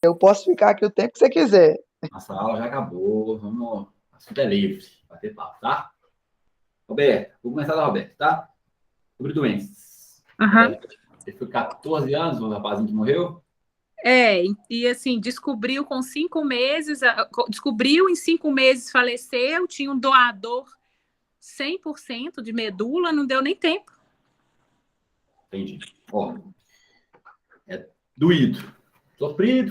Eu posso ficar aqui o tempo que você quiser. Nossa aula já acabou, vamos. O assunto é livre, bater papo, tá? Roberto, vou começar da Roberto, tá? Sobre doenças. Aham. Roberto, você foi 14 anos, o rapazinho que morreu? E assim, descobriu com 5 meses, descobriu em 5 meses, faleceu, tinha um doador 100% de medula, não deu nem tempo. Entendi. Ó, é doído. Sofrido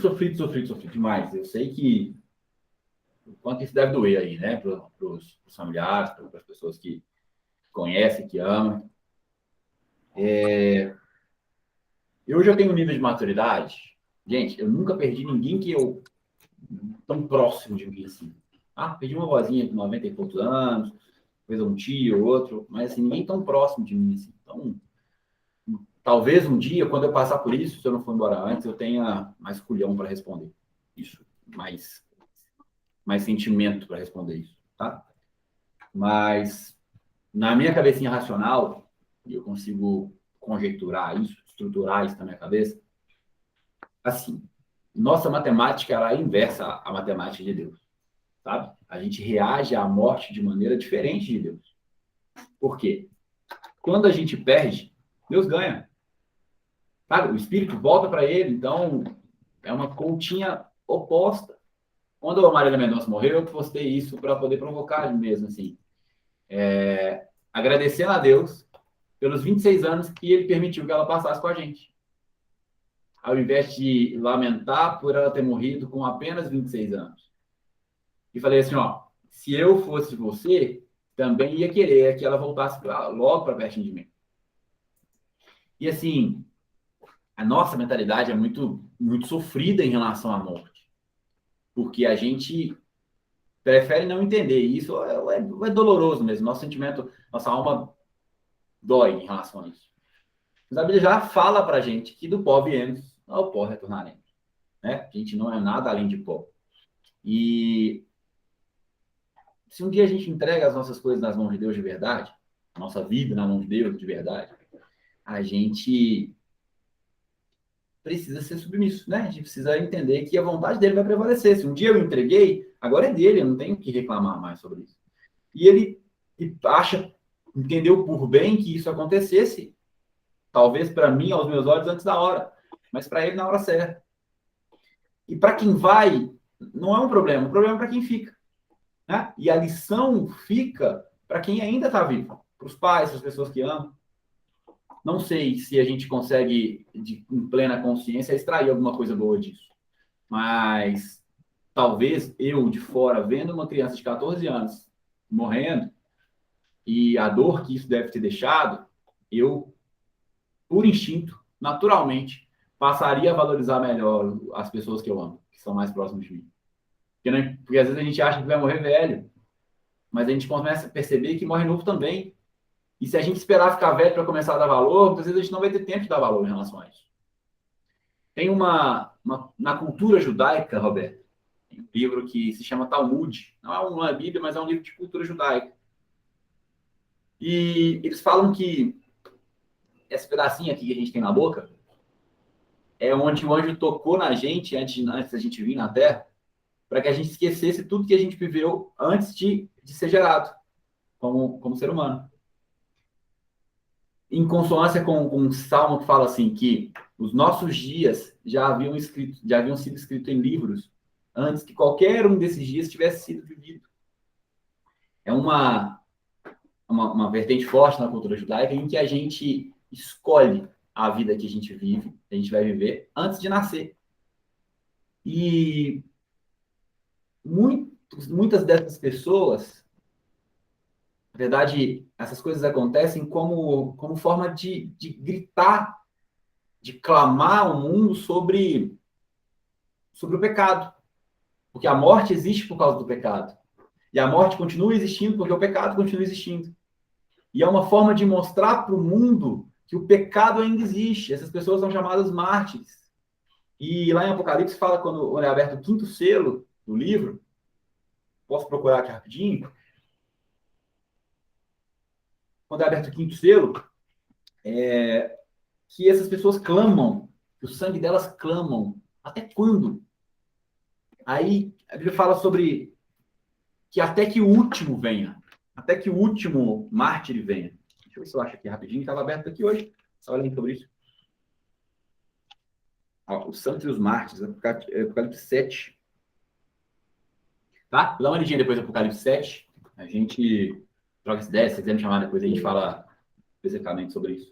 demais. Eu sei que o quanto isso deve doer aí, né? Para os familiares, para as pessoas que conhecem, que amam. Eu já tenho um nível de maturidade. Gente, eu nunca perdi ninguém que eu tão próximo de mim assim. Ah, perdi uma vozinha com 90 e poucos anos, depois um tio, outro, mas assim, ninguém tão próximo de mim assim. Então, talvez um dia, quando eu passar por isso, se eu não for embora antes, eu tenha mais culhão para responder isso, mais sentimento para responder isso, tá? Mas na minha cabecinha racional, e eu consigo conjecturar isso, estruturar isso na minha cabeça, assim, nossa matemática ela é inversa à matemática de Deus, sabe? A gente reage à morte de maneira diferente de Deus. Por quê? Quando a gente perde, Deus ganha. Sabe? O espírito volta para ele, então é uma continha oposta. Quando a Marília Mendonça morreu, eu postei isso para poder provocar mesmo, assim. Agradecendo a Deus pelos 26 anos que ele permitiu que ela passasse com a gente. Ao invés de lamentar por ela ter morrido com apenas 26 anos. E falei assim, ó, se eu fosse você, também ia querer que ela voltasse logo para perto de mim. E assim, a nossa mentalidade é muito sofrida em relação à morte. Porque a gente prefere não entender. E isso é doloroso mesmo. Nosso sentimento, nossa alma dói em relação a isso. Mas a Bíblia já fala para a gente que do pó viemos, ao pó retornaremos. Né? A gente não é nada além de pó. E se um dia a gente entrega as nossas coisas nas mãos de Deus de verdade, a nossa vida na mão de Deus de verdade, a gente precisa ser submisso, né? A gente precisa entender que a vontade dele vai prevalecer. Se um dia eu entreguei, agora é dele, eu não tenho que reclamar mais sobre isso. E ele entendeu por bem que isso acontecesse, talvez para mim, aos meus olhos, antes da hora, mas para ele na hora certa. E para quem vai, não é um problema, o problema é para quem fica. Né? E a lição fica para quem ainda está vivo, para os pais, para as pessoas que amam. Não sei se a gente consegue, em plena consciência, extrair alguma coisa boa disso. Mas talvez eu, de fora, vendo uma criança de 14 anos morrendo, e a dor que isso deve ter deixado, eu, por instinto, naturalmente, passaria a valorizar melhor as pessoas que eu amo, que são mais próximas de mim. Porque às vezes a gente acha que vai morrer velho, mas a gente começa a perceber que morre novo também. E se a gente esperar ficar velho para começar a dar valor, muitas vezes a gente não vai ter tempo de dar valor em relação a isso. Tem na cultura judaica, Roberto, tem um livro que se chama Talmud. Não é uma Bíblia, mas é um livro de cultura judaica. E eles falam que esse pedacinho aqui que a gente tem na boca é onde o anjo tocou na gente antes da gente vir na Terra, para que a gente esquecesse tudo que a gente viveu antes de ser gerado como ser humano. Em consonância com um salmo que fala assim, que os nossos dias já haviam sido escritos em livros antes que qualquer um desses dias tivesse sido vivido. É uma vertente forte na cultura judaica em que a gente escolhe a vida que a gente vive, a gente vai viver, antes de nascer. E muitas dessas pessoas, na verdade, essas coisas acontecem como forma de gritar, de clamar ao mundo sobre o pecado. Porque a morte existe por causa do pecado. E a morte continua existindo porque o pecado continua existindo. E é uma forma de mostrar para o mundo que o pecado ainda existe. Essas pessoas são chamadas mártires. E lá em Apocalipse fala, quando é aberto o quinto selo do livro, posso procurar aqui rapidinho, quando é aberto o quinto selo, que essas pessoas clamam, que o sangue delas clamam. Até quando? Aí a Bíblia fala sobre que até que o último venha, até que o último mártir venha. Deixa eu ver se eu acho aqui rapidinho, estava aberto aqui hoje, só olhando sobre isso. Ó, os santos e os mártires, Apocalipse 7. Tá? Dá uma olhadinha depois do Apocalipse 7. A gente troca essa ideia, se quiser me chamar depois, a gente fala especificamente sobre isso.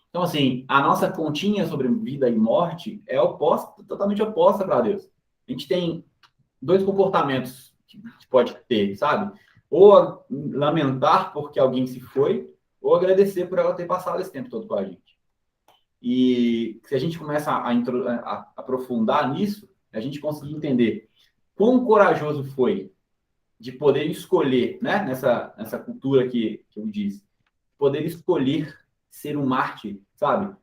Então, assim, a nossa continha sobre vida e morte é oposta, totalmente oposta para Deus. A gente tem dois comportamentos que pode ter, sabe? Ou lamentar porque alguém se foi, ou agradecer por ela ter passado esse tempo todo com a gente. E se a gente começa a aprofundar nisso, a gente conseguir entender quão corajoso foi de poder escolher, né, nessa cultura que eu disse, poder escolher ser um mártir, sabe?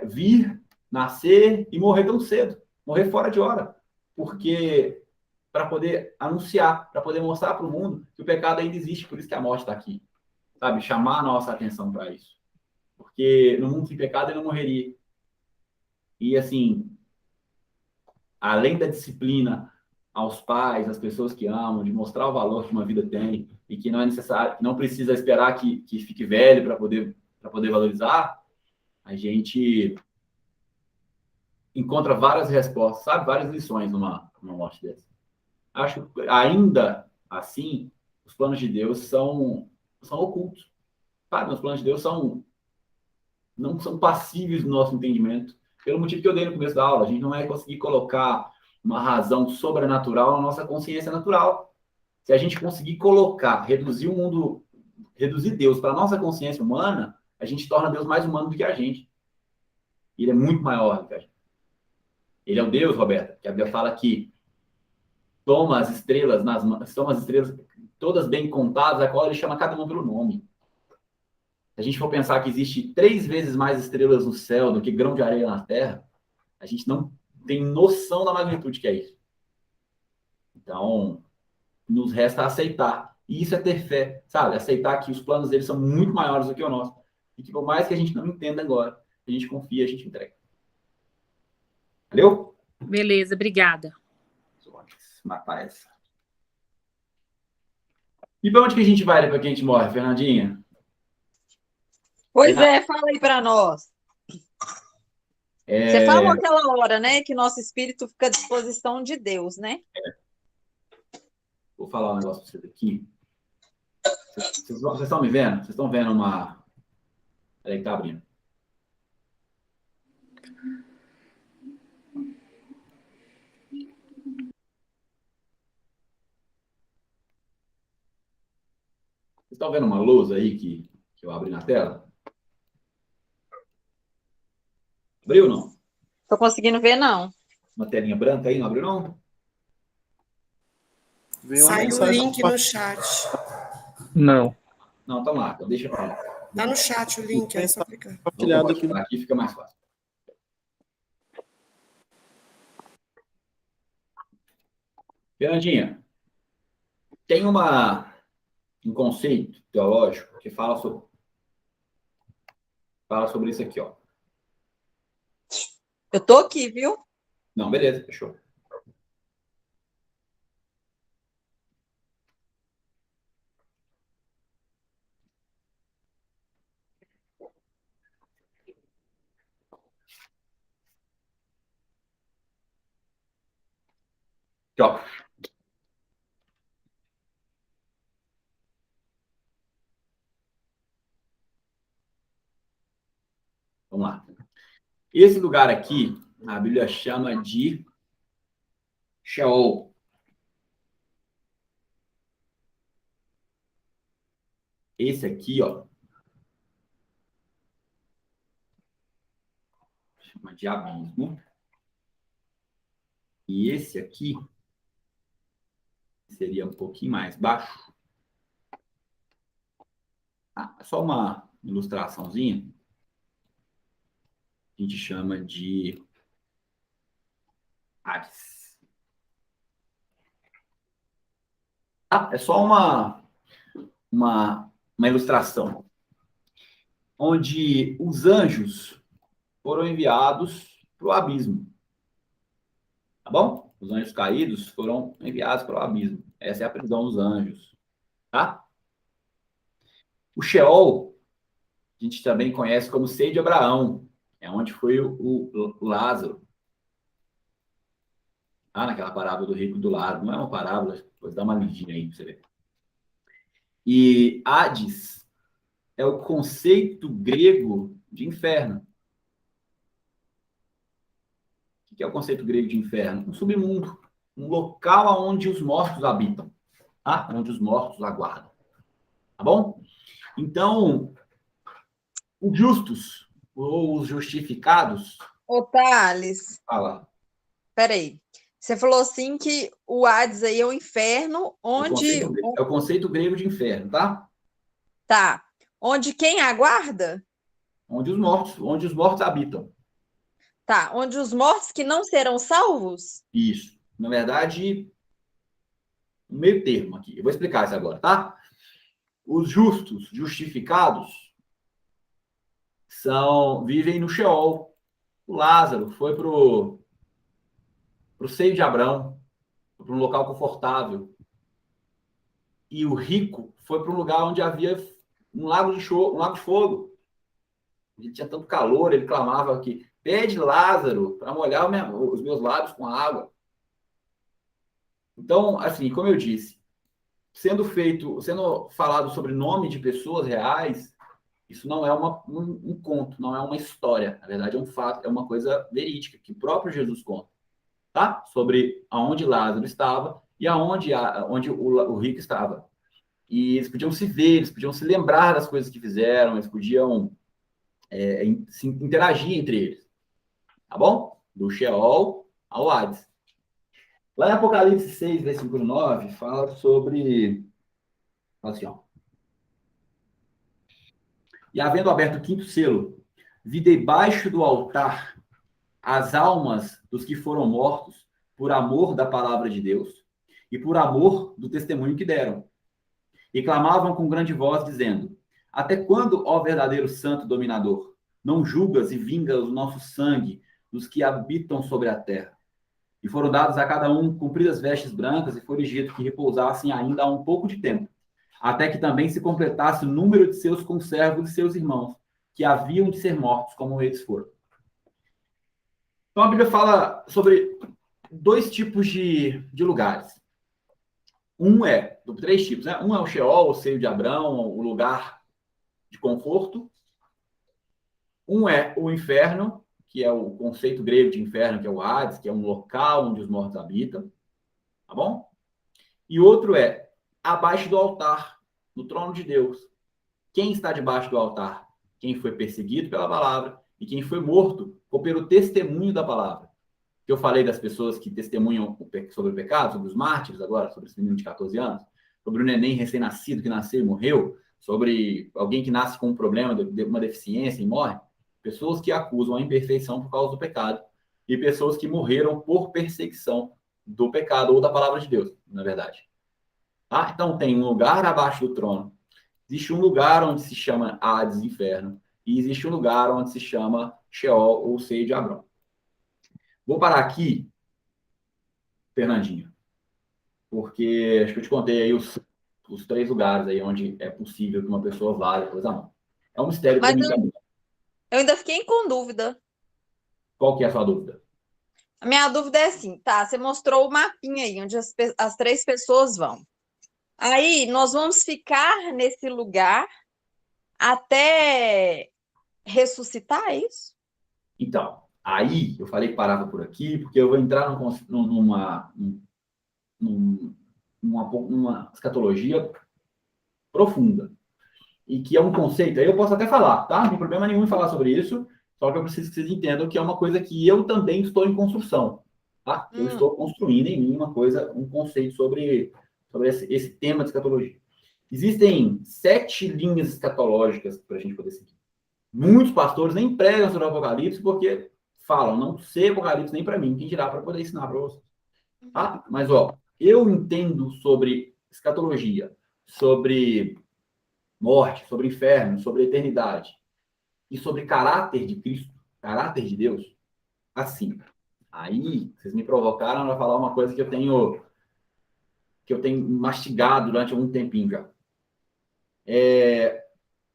Vir, nascer e morrer tão cedo, morrer fora de hora, porque para poder anunciar, para poder mostrar para o mundo que o pecado ainda existe, por isso que a morte está aqui, sabe? Chamar a nossa atenção para isso, porque no mundo sem pecado ele não morreria. E assim, além da disciplina aos pais, às pessoas que amam, de mostrar o valor que uma vida tem e que não é necessário, não precisa esperar que fique velho para poder valorizar, a gente encontra várias respostas, sabe? Várias lições numa morte dessa. Acho que ainda assim, os planos de Deus são ocultos, sabe? Os planos de Deus não são passíveis do nosso entendimento, pelo motivo que eu dei no começo da aula. A gente não vai conseguir colocar uma razão sobrenatural na nossa consciência natural. Se a gente conseguir reduzir o mundo, reduzir Deus para a nossa consciência humana, a gente torna Deus mais humano do que a gente. Ele é muito maior do que a gente. Ele é o Deus, Roberta, que a Bíblia fala que toma as estrelas todas bem contadas, a qual ele chama cada uma pelo nome. Se a gente for pensar que existe 3 vezes mais estrelas no céu do que grão de areia na terra, a gente não tem noção da magnitude que é isso. Então, nos resta aceitar. E isso é ter fé, sabe? Aceitar que os planos deles são muito maiores do que o nosso. E que por mais que a gente não entenda agora, a gente confia, a gente entrega. Valeu? Beleza, obrigada. Matar essa. E para onde que a gente vai depois que a gente morre, Fernandinha? Pois fala aí para nós. Você falou aquela hora, né, que nosso espírito fica à disposição de Deus, né? Vou falar um negócio para vocês aqui. Vocês estão me vendo? Vocês estão vendo uma... Peraí que tá abrindo. Vocês estão vendo uma lousa aí que eu abri na tela? Abriu ou não? Tô conseguindo ver, não. Uma telinha branca aí, não abriu não? Saiu o link no chat. Não. Não, tá lá, então deixa pra lá. Tá no chat o link, é só clicar. Aqui fica mais fácil. Fernandinha, tem um conceito teológico que fala sobre isso aqui, ó. Eu tô aqui, viu? Não, beleza, fechou. Ó. Vamos lá. Esse lugar aqui, a Bíblia chama de Sheol. Esse aqui, ó, chama de abismo. E esse aqui seria um pouquinho mais baixo. Só uma ilustraçãozinha. A gente chama de Hades. É só uma ilustração. Onde os anjos foram enviados para o abismo. Tá bom? Os anjos caídos foram enviados para o abismo. Essa é a prisão dos anjos. Tá? O Sheol, a gente também conhece como seio de Abraão. É onde foi o Lázaro. Ah, naquela parábola do rico e do Lázaro. Não é uma parábola, depois dá uma lidinha aí para você ver. E Hades é o conceito grego de inferno. O que é o conceito grego de inferno? Um submundo. Um local onde os mortos habitam. Tá? Onde os mortos aguardam. Tá bom? Então, os justos, ou os justificados, Ô, Thales, fala, peraí. Você falou assim que o Hades aí é o inferno, onde é o conceito grego de inferno, tá? tá? Onde quem aguarda? Onde os mortos habitam. Tá, onde os mortos que não serão salvos? Isso. Na verdade, um meio termo aqui. Eu vou explicar isso agora, tá? Os justos, justificados, vivem no Sheol. O Lázaro foi pro seio de Abrão, para um local confortável. E o rico foi para um lugar onde havia um lago de fogo. Ele tinha tanto calor, ele clamava que pede Lázaro para molhar os meus lábios com água. Então, assim, como eu disse, sendo falado sobre nome de pessoas reais, isso não é um conto, não é uma história. Na verdade, é um fato, é uma coisa verídica que o próprio Jesus conta, tá? Sobre aonde Lázaro estava e onde o rico estava. E eles podiam se ver, eles podiam se lembrar das coisas que fizeram, eles podiam se interagir entre eles. Tá bom? Do Sheol ao Hades. Lá em Apocalipse 6, versículo 9, fala sobre... Fala assim, ó. E havendo aberto o quinto selo, vi debaixo do altar as almas dos que foram mortos por amor da palavra de Deus e por amor do testemunho que deram. E clamavam com grande voz, dizendo: Até quando, ó verdadeiro santo dominador, não julgas e vingas o nosso sangue dos que habitam sobre a terra? E foram dados a cada um compridas vestes brancas, e foi dito que repousassem ainda há um pouco de tempo, até que também se completasse o número de seus conservos e seus irmãos, que haviam de ser mortos, como eles foram. Então a Bíblia fala sobre dois tipos de lugares. Três tipos, né? Um é o Sheol, o seio de Abrão, o lugar de conforto. Um é o inferno, que é o conceito grego de inferno, que é o Hades, que é um local onde os mortos habitam. Tá bom? E outro é abaixo do altar, no trono de Deus. Quem está debaixo do altar? Quem foi perseguido pela palavra e quem foi morto ou pelo testemunho da palavra. Que eu falei das pessoas que testemunham sobre o pecado, sobre os mártires agora, sobre esse menino de 14 anos, sobre o neném recém-nascido que nasceu e morreu, sobre alguém que nasce com um problema, uma deficiência e morre. Pessoas que acusam a imperfeição por causa do pecado e pessoas que morreram por perseguição do pecado ou da palavra de Deus, na verdade. Tá? Então, tem um lugar abaixo do trono. Existe um lugar onde se chama Hades, inferno. E existe um lugar onde se chama Sheol, ou seio de Abrão. Vou parar aqui, Fernandinho, porque acho que eu te contei aí os três lugares aí onde é possível que uma pessoa vá depois da morte. É um mistério para mim também. Eu ainda fiquei com dúvida. Qual que é a sua dúvida? A minha dúvida é assim, tá? Você mostrou o mapinha aí, onde as três pessoas vão. Aí nós vamos ficar nesse lugar até ressuscitar, é isso? Então, aí eu falei que parava por aqui, porque eu vou entrar numa escatologia profunda. E que é um conceito, aí eu posso até falar, tá? Não tem problema nenhum em falar sobre isso, só que eu preciso que vocês entendam que é uma coisa que eu também estou em construção, tá? Eu estou construindo em mim um conceito sobre esse tema de escatologia. Existem 7 linhas escatológicas para a gente poder seguir. Muitos pastores nem pregam sobre o Apocalipse porque falam, não sei Apocalipse nem para mim, quem dirá para poder ensinar para vocês. Tá? Mas, ó, eu entendo sobre escatologia, sobre morte, sobre inferno, sobre eternidade e sobre caráter de Cristo, caráter de Deus, assim. Aí, vocês me provocaram para falar uma coisa que eu tenho mastigado durante algum tempinho já.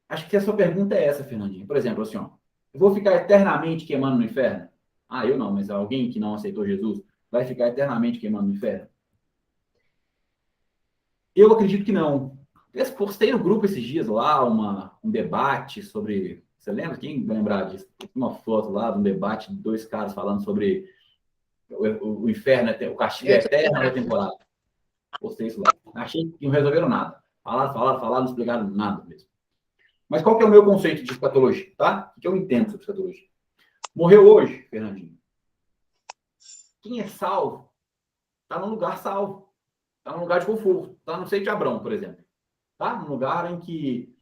Acho que a sua pergunta é essa, Fernandinho. Por exemplo, assim, ó, eu vou ficar eternamente queimando no inferno? Ah, eu não, mas alguém que não aceitou Jesus vai ficar eternamente queimando no inferno? Eu acredito que não. Eu postei no grupo esses dias lá um debate sobre... Você lembra? Quem vai lembrar disso? Uma foto lá de um debate de dois caras falando sobre o inferno, o castigo é eterno ou é temporário. Postei isso lá. Achei que não resolveram nada. Falaram, não explicaram nada mesmo. Mas qual que é o meu conceito de escatologia, tá? O que eu entendo sobre escatologia? Morreu hoje, Fernandinho. Quem é salvo, está num lugar salvo. Está num lugar de conforto. Está no seio de Abrão, por exemplo. Tá? Num lugar em que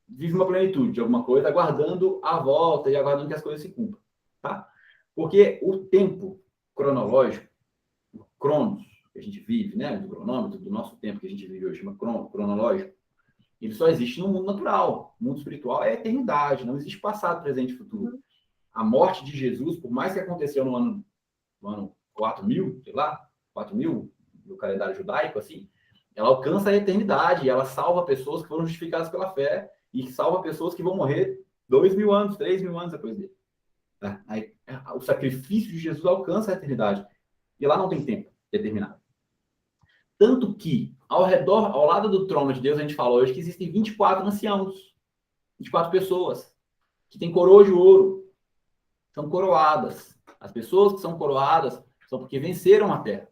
vive uma plenitude de alguma coisa, aguardando a volta e aguardando que as coisas se cumpram. Tá? Porque o tempo cronológico, o cronos que a gente vive, né? Do cronômetro, do nosso tempo que a gente vive hoje, chama cronológico, ele só existe no mundo natural. O mundo espiritual é a eternidade, não existe passado, presente e futuro. A morte de Jesus, por mais que aconteceu no ano 4000, sei lá, 4000, no calendário judaico, assim, ela alcança a eternidade, ela salva pessoas que foram justificadas pela fé e salva pessoas que vão morrer 2000 anos, 3000 anos depois dele. Tá? Aí, o sacrifício de Jesus alcança a eternidade. E lá não tem tempo determinado. Tanto que, ao lado do trono de Deus, a gente falou hoje que existem 24 anciãos, 24 pessoas, que têm coroa de ouro, são coroadas. As pessoas que são coroadas são porque venceram a terra.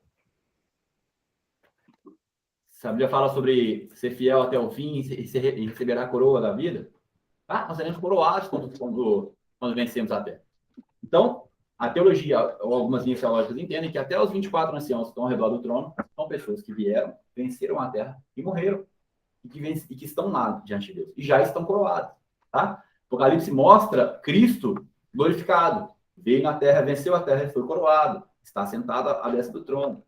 A Bíblia fala sobre ser fiel até o fim e receberá a coroa da vida. Tá? Nós seremos coroados quando vencemos a terra. Então, a teologia, ou algumas linhas teológicas entendem que até os 24 anciãos que estão ao redor do trono são pessoas que vieram, venceram a terra e morreram. E que estão lá diante de Deus. E já estão coroados. Tá? Apocalipse mostra Cristo glorificado. Veio na terra, venceu a terra e foi coroado. Está sentado à destra do trono.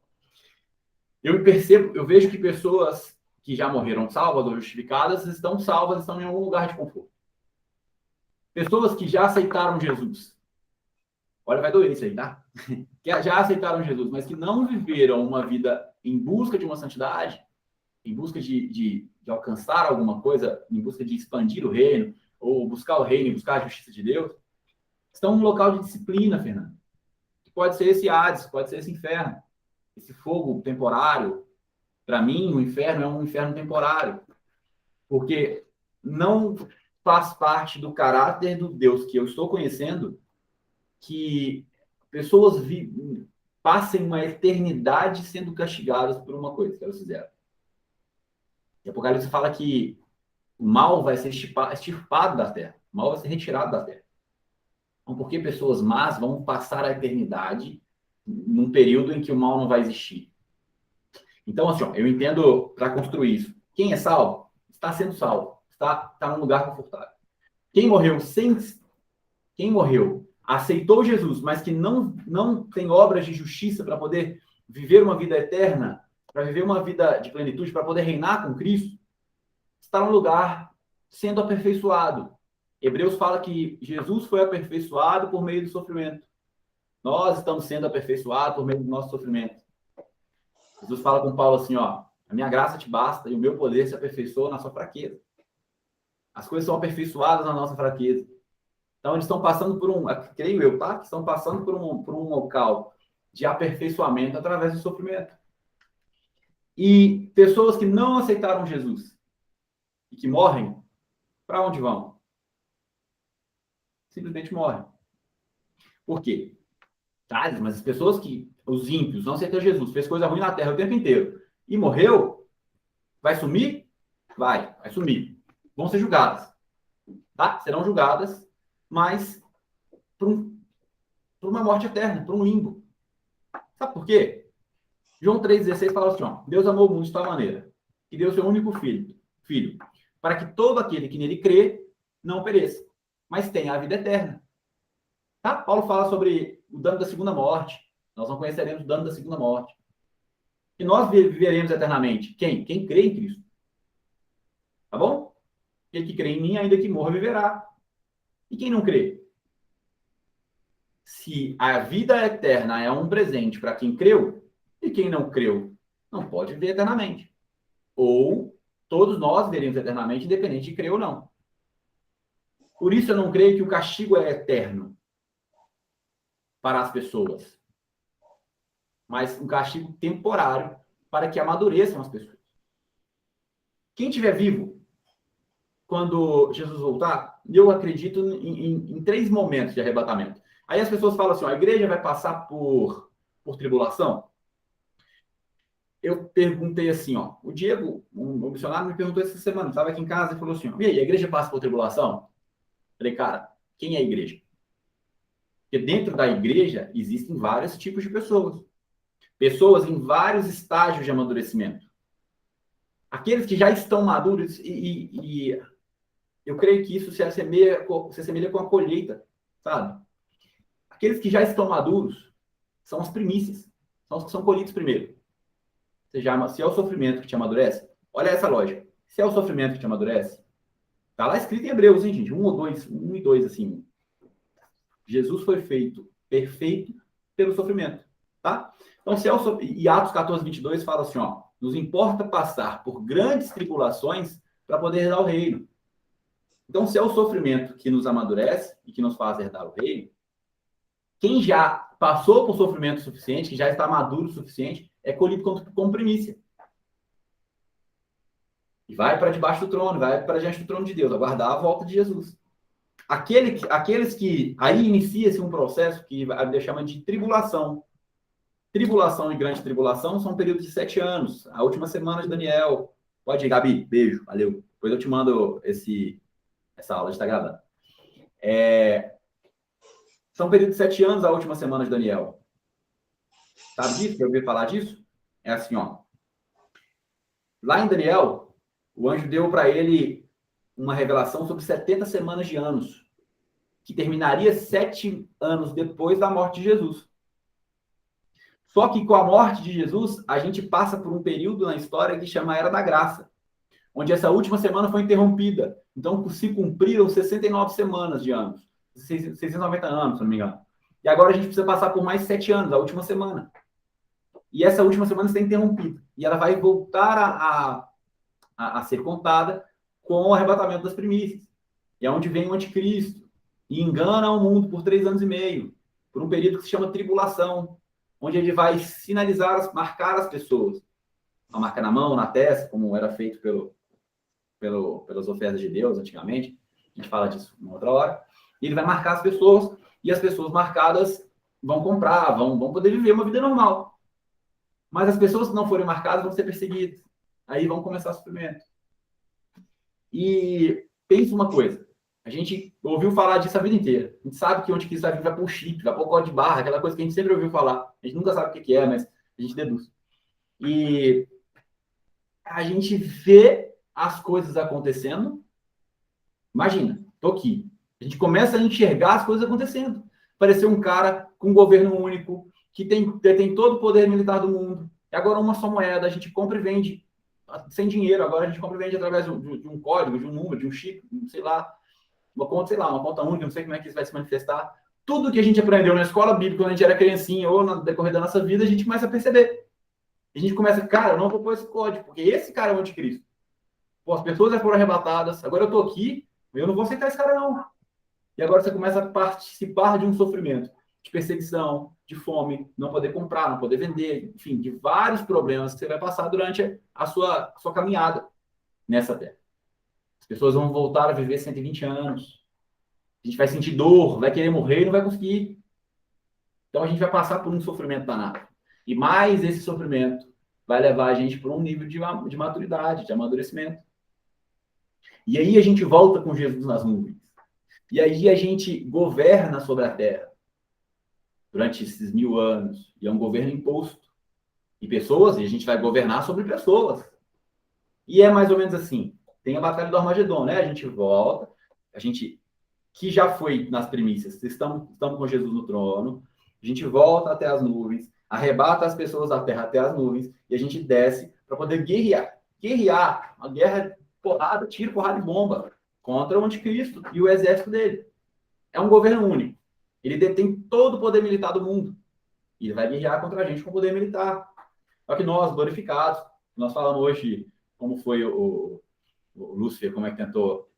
Eu vejo que pessoas que já morreram salvas ou justificadas estão salvas, estão em algum lugar de conforto. Pessoas que já aceitaram Jesus. Olha, vai doer isso aí, tá? Que já aceitaram Jesus, mas que não viveram uma vida em busca de uma santidade, em busca de alcançar alguma coisa, em busca de expandir o reino, ou buscar o reino e buscar a justiça de Deus, estão num local de disciplina, Fernando. Pode ser esse Hades, pode ser esse inferno, esse fogo temporário. Para mim, o inferno é um inferno temporário, porque não faz parte do caráter do Deus que eu estou conhecendo que pessoas passem uma eternidade sendo castigadas por uma coisa que elas fizeram. E Apocalipse fala que o mal vai ser extirpado da terra, o mal vai ser retirado da terra. Então, por que pessoas más vão passar a eternidade num período em que o mal não vai existir? Então, assim, eu entendo para construir isso. Quem é salvo, está sendo salvo, está num lugar confortável. Quem morreu, aceitou Jesus, mas que não tem obras de justiça para poder viver uma vida eterna, para viver uma vida de plenitude, para poder reinar com Cristo, está num lugar sendo aperfeiçoado. Hebreus fala que Jesus foi aperfeiçoado por meio do sofrimento. Nós estamos sendo aperfeiçoados por meio do nosso sofrimento. Jesus fala com Paulo assim, ó, a minha graça te basta e o meu poder se aperfeiçoa na sua fraqueza. As coisas são aperfeiçoadas na nossa fraqueza. Então, eles estão passando creio eu, tá? Que estão passando por um local de aperfeiçoamento através do sofrimento. E pessoas que não aceitaram Jesus e que morrem, para onde vão? Simplesmente morrem. Por quê? Tá, mas as pessoas os ímpios, não aceitam Jesus, fez coisa ruim na terra o tempo inteiro e morreu, vai sumir? Vai sumir. Vão ser julgadas. Tá? Serão julgadas, mas por uma morte eterna, por um limbo. Sabe por quê? João 3,16 fala assim, ó, Deus amou o mundo de tal maneira que deu seu único filho, para que todo aquele que nele crê não pereça, mas tenha a vida eterna. Tá? Paulo fala sobre o dano da segunda morte. Nós não conheceremos o dano da segunda morte. E nós viveremos eternamente. Quem? Quem crê em Cristo. Tá bom? Aquele que crê em mim, ainda que morra, viverá. E quem não crê? se a vida eterna é um presente para quem creu, e quem não creu não pode viver eternamente. Ou todos nós veremos eternamente, independente de crer ou não. Por isso eu não creio que o castigo é eterno para as pessoas, mas um castigo temporário para que amadureçam as pessoas. Quem estiver vivo quando Jesus voltar, eu acredito em 3 momentos de arrebatamento. Aí as pessoas falam assim, ó, a igreja vai passar por tribulação? Eu perguntei assim, ó, o Diego, um missionário, me perguntou essa semana, estava aqui em casa e falou assim, ó, e aí, a igreja passa por tribulação? Falei, cara, quem é a igreja? Porque dentro da igreja existem vários tipos de pessoas. Pessoas em vários estágios de amadurecimento. Aqueles que já estão maduros, e eu creio que isso se assemelha com a colheita, sabe? Aqueles que já estão maduros são as primícias, são os que são colhidos primeiro. Se é o sofrimento que te amadurece, olha essa lógica. Se é o sofrimento que te amadurece, tá lá escrito em Hebreus, hein, gente? 1 e 2, assim. Jesus foi feito perfeito pelo sofrimento, tá? Então, se é o e Atos 14, 22 fala assim, ó, nos importa passar por grandes tribulações para poder herdar o reino. Então, se é o sofrimento que nos amadurece e que nos faz herdar o reino, quem já passou por sofrimento suficiente, que já está maduro o suficiente, é colhido como primícia. E vai para debaixo do trono, vai para diante do trono de Deus, aguardar a volta de Jesus. Aqueles que... Aí inicia-se um processo que a Bíblia chama de tribulação. Tribulação e grande tribulação são períodos de 7 anos. A última semana de Daniel. Pode ir, Gabi. Beijo. Valeu. Depois eu te mando essa aula de estar gravando. São períodos de 7 anos a última semana de Daniel. Sabe disso? Já ouviu falar disso? É assim, ó. Lá em Daniel, o anjo deu para ele uma revelação sobre 70 semanas de anos, que terminaria 7 anos depois da morte de Jesus. Só que com a morte de Jesus, a gente passa por um período na história que chama Era da Graça, onde essa última semana foi interrompida. Então, se cumpriram 69 semanas de anos. 690 anos, se não me engano. E agora a gente precisa passar por mais 7 anos, a última semana. E essa última semana está interrompida. E ela vai voltar a ser contada com o arrebatamento das primícias. E é onde vem o anticristo. E engana o mundo por 3 anos e meio. Por um período que se chama tribulação. Onde ele vai sinalizar, marcar as pessoas. Uma marca na mão, na testa, como era feito pelas ofertas de Deus antigamente. A gente fala disso uma outra hora. E ele vai marcar as pessoas. E as pessoas marcadas vão comprar, vão poder viver uma vida normal. Mas as pessoas que não forem marcadas vão ser perseguidas. Aí vão começar o sofrimento. E pensa uma coisa. A gente ouviu falar disso a vida inteira. A gente sabe que onde que isso vai vir, vai para o chip, vai para o código de barra, aquela coisa que a gente sempre ouviu falar. A gente nunca sabe o que é, mas a gente deduz. E a gente vê as coisas acontecendo. Imagina, tô aqui. A gente começa a enxergar as coisas acontecendo. Apareceu um cara com um governo único, que detém todo o poder militar do mundo. E agora uma só moeda, a gente compra e vende sem dinheiro. Agora a gente compra e vende através de um código, de um número, de um chip, sei lá. Uma conta única, não sei como é que isso vai se manifestar. Tudo que a gente aprendeu na escola bíblica, quando a gente era criancinha, ou no decorrer da nossa vida, a gente começa a perceber. A gente começa, cara, eu não vou pôr esse código, porque esse cara é o anticristo. Pô, as pessoas já foram arrebatadas, agora eu tô aqui, eu não vou aceitar esse cara, não. E agora você começa a participar de um sofrimento, de perseguição, de fome, não poder comprar, não poder vender, enfim, de vários problemas que você vai passar durante a sua caminhada nessa terra. As pessoas vão voltar a viver 120 anos. A gente vai sentir dor, vai querer morrer e não vai conseguir. Então a gente vai passar por um sofrimento danado. E mais esse sofrimento vai levar a gente para um nível de maturidade, de amadurecimento. E aí a gente volta com Jesus nas nuvens. E aí a gente governa sobre a terra durante esses 1000 anos. E é um governo imposto. E pessoas, e a gente vai governar sobre pessoas. E é mais ou menos assim. Tem a Batalha do Armagedon, né? A gente volta, a gente que já foi nas primícias, estamos com Jesus no trono, a gente volta até as nuvens, arrebata as pessoas da terra até as nuvens, e a gente desce para poder guerrear. Guerrear, uma guerra, porrada, tiro, porrada e bomba, contra o anticristo e o exército dele. É um governo único. Ele detém todo o poder militar do mundo. E ele vai guerrear contra a gente com poder militar. Só que nós, glorificados, nós falamos hoje como foi o Lúcifer, como é que tentou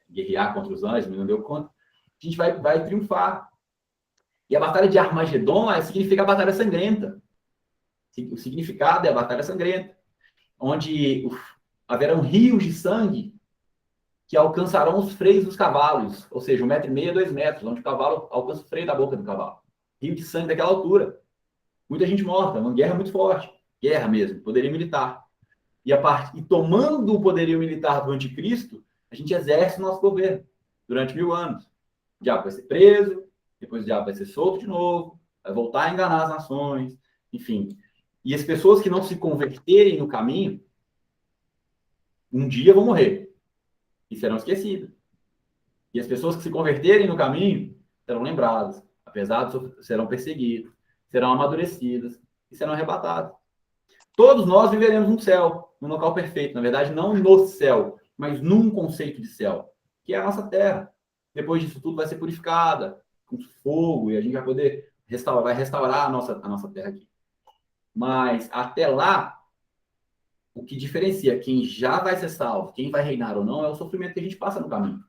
guerrear contra os anjos, mas não deu conta. A gente vai triunfar. E a batalha de Armagedon significa a batalha sangrenta. O significado é a batalha sangrenta, onde haverão rios de sangue que alcançarão os freios dos cavalos, ou seja, 1,5 m, 2 metros, onde o cavalo alcança o freio da boca do cavalo. Rio de sangue daquela altura. Muita gente morta, uma guerra muito forte. Guerra mesmo, poderio militar. E tomando o poderio militar do anticristo, a gente exerce o nosso governo durante 1000 anos. O diabo vai ser preso, depois o diabo vai ser solto de novo, vai voltar a enganar as nações, enfim. E as pessoas que não se converterem no caminho, um dia vão morrer e serão esquecidas. E as pessoas que se converterem no caminho serão lembradas, apesar de serão perseguidas, serão amadurecidas e serão arrebatadas. Todos nós viveremos no céu, num local perfeito. Na verdade, não no céu, mas num conceito de céu, que é a nossa terra. Depois disso tudo vai ser purificada com fogo e a gente vai poder restaurar a nossa terra aqui. Mas até lá, o que diferencia quem já vai ser salvo, quem vai reinar ou não, é o sofrimento que a gente passa no caminho.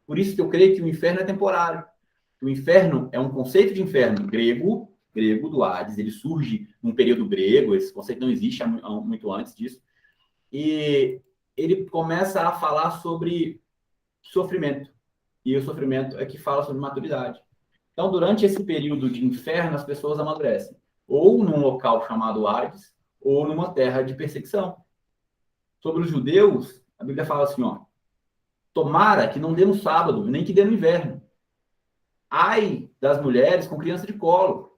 Por isso que eu creio que o inferno é temporário. O inferno é um conceito de inferno grego do Hades, ele surge num período grego, esse conceito não existe muito antes disso, e ele começa a falar sobre sofrimento, e o sofrimento é que fala sobre maturidade. Então, durante esse período de inferno, as pessoas amadurecem, ou num local chamado Hades, ou numa terra de perseguição. Sobre os judeus, a Bíblia fala assim, tomara que não dê no sábado, nem que dê no inverno. Ai das mulheres com criança de colo.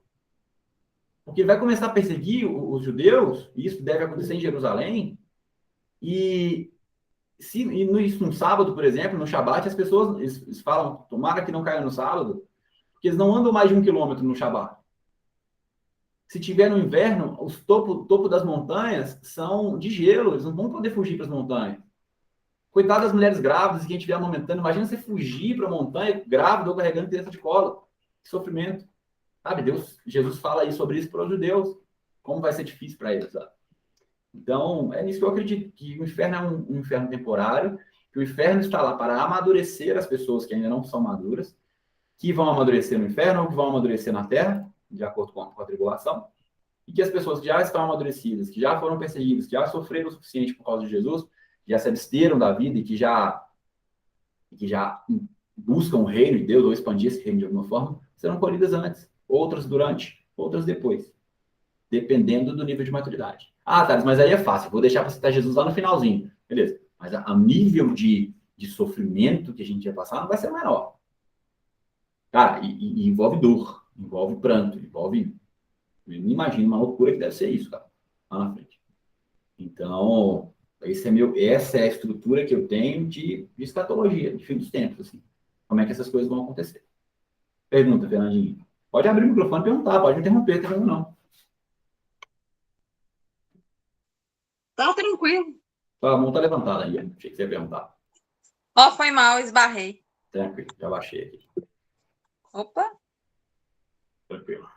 Porque ele vai começar a perseguir os judeus, e isso deve acontecer em Jerusalém, e isso no sábado, por exemplo, no Shabat, as pessoas eles falam, tomara que não caia no sábado, porque eles não andam mais de 1 quilômetro no Shabat. Se tiver no inverno, os topo das montanhas são de gelo, eles não vão poder fugir para as montanhas. Coitado das mulheres grávidas, quem estiver amamentando, imagina você fugir para a montanha grávida ou carregando criança de colo. Que sofrimento. Sabe, Jesus fala aí sobre isso para os judeus. Como vai ser difícil para eles, sabe? Então, é nisso que eu acredito, que o inferno é um inferno temporário, que o inferno está lá para amadurecer as pessoas que ainda não são maduras, que vão amadurecer no inferno ou que vão amadurecer na terra, de acordo com a tribulação, e que as pessoas que já estão amadurecidas, que já foram perseguidas, que já sofreram o suficiente por causa de Jesus, já se absteram da vida e que já buscam o reino de Deus ou expandir esse reino de alguma forma, serão colhidas antes, outras durante, outras depois, dependendo do nível de maturidade. Ah, Thales, mas aí é fácil, vou deixar para citar Jesus lá no finalzinho. Beleza, mas a nível de sofrimento que a gente vai passar não vai ser menor. Cara, e envolve dor, envolve pranto, envolve... Eu não imagino uma loucura que deve ser isso, cara, lá na frente. Então, essa é a estrutura que eu tenho de escatologia, de fim dos tempos, assim. Como é que essas coisas vão acontecer? Pergunta, Fernandinho. Pode abrir o microfone e perguntar, pode me interromper, também não. Tá tranquilo. A mão tá levantada aí, achei que você ia perguntar. Foi mal, esbarrei. Tranquilo, já baixei aqui. Opa. Tranquilo.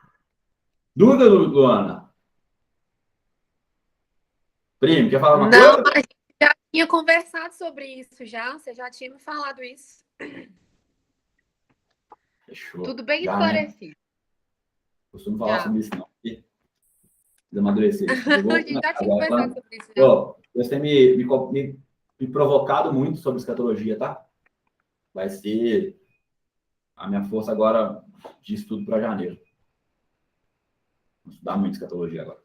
Dúvida, Luana? Primo, quer falar uma Não, coisa? a gente já tinha conversado sobre isso já. Você já tinha me falado isso. Fechou. Tudo bem Já, né? esclarecido. Costumo falar Já. sobre isso, não. Precisa amadurecer. A gente já tinha conversado sobre isso. Você tem me provocado muito sobre escatologia, tá? Vai ser a minha força agora de estudo para janeiro. Vou estudar muito escatologia agora.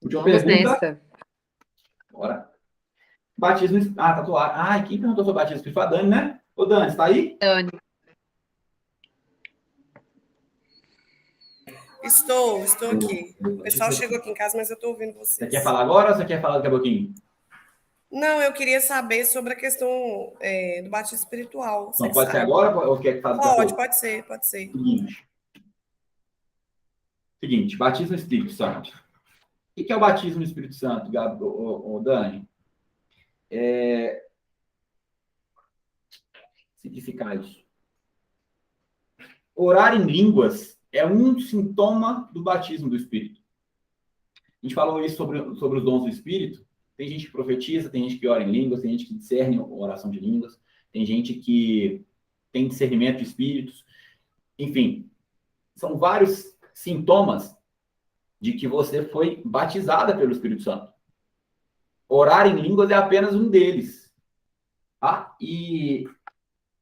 Última Vamos pergunta. nessa. Bora. Batismo... tatuagem. Quem perguntou sobre batismo espiritual? A Dani, né? Ô, Dani, você tá aí? Dani. Estou aqui. O pessoal chegou aqui em casa, mas eu estou ouvindo vocês. Você quer falar agora ou você quer falar daqui a pouquinho? Não, eu queria saber sobre a questão do batismo espiritual. Não, pode ser agora ou quer que faça daqui a pouco? Pode ser. Seguinte, batismo no Espírito Santo. O que é o batismo no Espírito Santo, Dani? Significar isso. Orar em línguas é um sintoma do batismo do Espírito. A gente falou isso sobre os dons do Espírito. Tem gente que profetiza, tem gente que ora em línguas, tem gente que discerne a oração de línguas, tem gente que tem discernimento de espíritos. Enfim, são vários sintomas de que você foi batizada pelo Espírito Santo. Orar em línguas é apenas um deles. Tá? E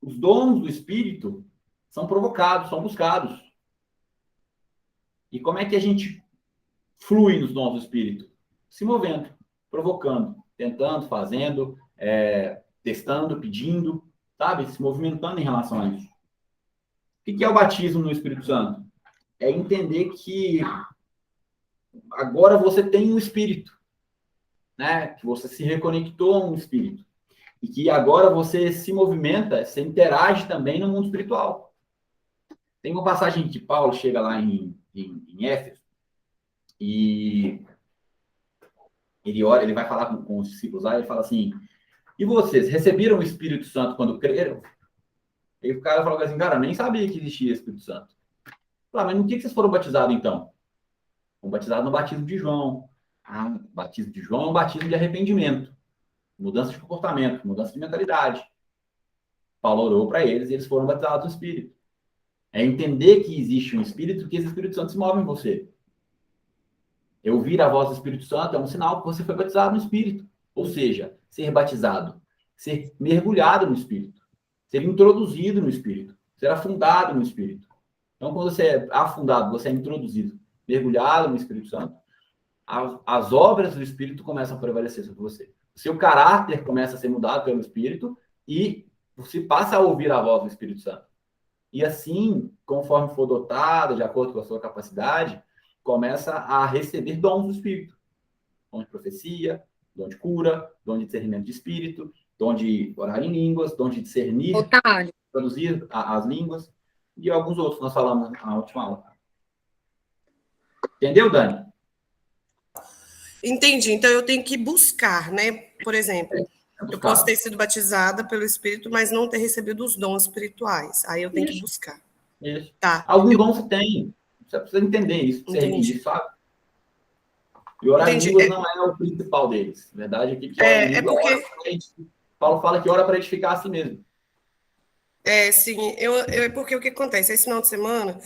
os dons do Espírito são provocados, são buscados. E como é que a gente flui nos dons do Espírito? Se movendo, provocando, tentando, fazendo, testando, pedindo, sabe? Se movimentando em relação a isso. O que é o batismo no Espírito Santo? É entender que agora você tem um Espírito, né? Que você se reconectou a um Espírito. E que agora você se movimenta, você interage também no mundo espiritual. Tem uma passagem que Paulo chega lá em Éfeso e ele vai falar com os discípulos lá, ele fala assim, e vocês receberam o Espírito Santo quando creram? E o cara falou assim, cara, nem sabia que existia Espírito Santo. Mas no que vocês foram batizados então? Foram batizados no batismo de João. O batismo de João é um batismo de arrependimento, mudança de comportamento, mudança de mentalidade. Paulo orou para eles e eles foram batizados no Espírito. É entender que existe um Espírito, que esse Espírito Santo se move em você. Eu ouvir a voz do Espírito Santo é um sinal que você foi batizado no Espírito. Ou seja, ser batizado, ser mergulhado no Espírito, ser introduzido no Espírito, ser afundado no Espírito. Então, quando você é afundado, você é introduzido, mergulhado no Espírito Santo, as obras do Espírito começam a prevalecer sobre você. O seu caráter começa a ser mudado pelo Espírito e você passa a ouvir a voz do Espírito Santo. E assim, conforme for dotado, de acordo com a sua capacidade, começa a receber dons do Espírito. Dom de profecia, dom de cura, dom de discernimento de espírito, dom de orar em línguas, dom de discernir, Otávio, traduzir as línguas, e alguns outros que nós falamos na última aula. Entendeu, Dani? Entendi. Então eu tenho que buscar, né? Por exemplo, eu posso ter sido batizada pelo Espírito, mas não ter recebido os dons espirituais. Aí eu tenho que buscar. Isso. Tá. Algum dom você tem. Você precisa entender isso, Entendi. sabe? E orar em Entendi. línguas não é o principal deles. Na verdade, aqui que ora em língua, porque... Paulo fala que ora para edificar a si mesmo. Sim. Porque o que acontece? Esse final de semana,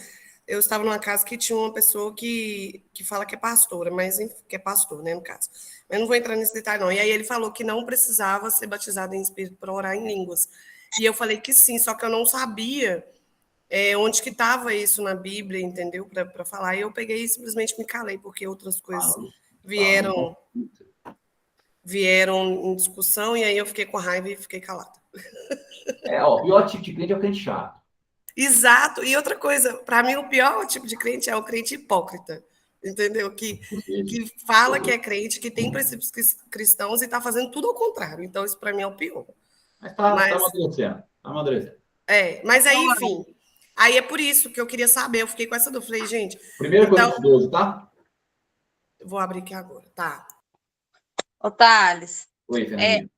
eu estava numa casa que tinha uma pessoa que fala que é pastora, mas que é pastor, né, no caso. Mas não vou entrar nesse detalhe, não. E aí ele falou que não precisava ser batizado em espírito para orar em línguas. E eu falei que sim, só que eu não sabia onde que estava isso na Bíblia, entendeu? Para falar. E eu peguei e simplesmente me calei, porque outras coisas vieram em discussão, e aí eu fiquei com raiva e fiquei calada. O pior tipo de crente é o crente chato. Exato. E outra coisa, para mim, o pior tipo de crente é o crente hipócrita, entendeu? Que fala que é crente, que tem princípios cristãos e está fazendo tudo ao contrário. Então, isso para mim é o pior. Mas tá amadurecendo. Mas aí, enfim, aí é por isso que eu queria saber, eu fiquei com essa dúvida. Falei, gente... 1 Coríntios 12, tá? Vou abrir aqui agora, tá. Ô, Thales. Oi, Fernandinho.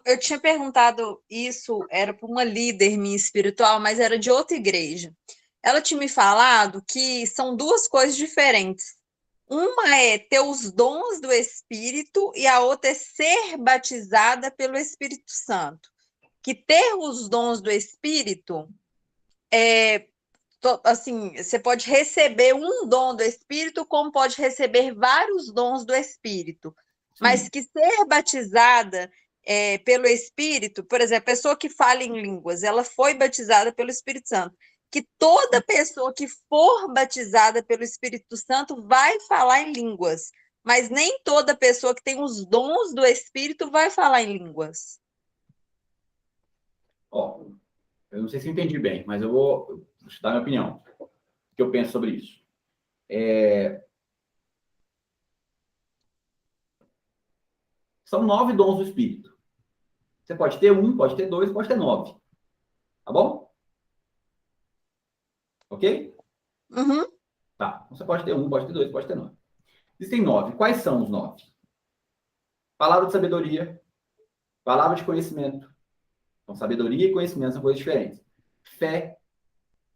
Eu tinha perguntado isso, era para uma líder minha espiritual, mas era de outra igreja. Ela tinha me falado que são duas coisas diferentes. Uma é ter os dons do Espírito e a outra é ser batizada pelo Espírito Santo. Que ter os dons do Espírito assim, você pode receber um dom do Espírito, como pode receber vários dons do Espírito. Mas que ser batizada pelo Espírito, por exemplo, a pessoa que fala em línguas, ela foi batizada pelo Espírito Santo. Que toda pessoa que for batizada pelo Espírito Santo vai falar em línguas. Mas nem toda pessoa que tem os dons do Espírito vai falar em línguas. Eu não sei se eu entendi bem, mas eu vou dar minha opinião. O que eu penso sobre isso. São 9 dons do Espírito. Você pode ter 1, pode ter 2, pode ter 9. Tá bom? Ok? Uhum. Tá. Você pode ter 1, pode ter 2, pode ter 9. Existem 9. Quais são os 9? Palavra de sabedoria. Palavra de conhecimento. Então, sabedoria e conhecimento são coisas diferentes. Fé.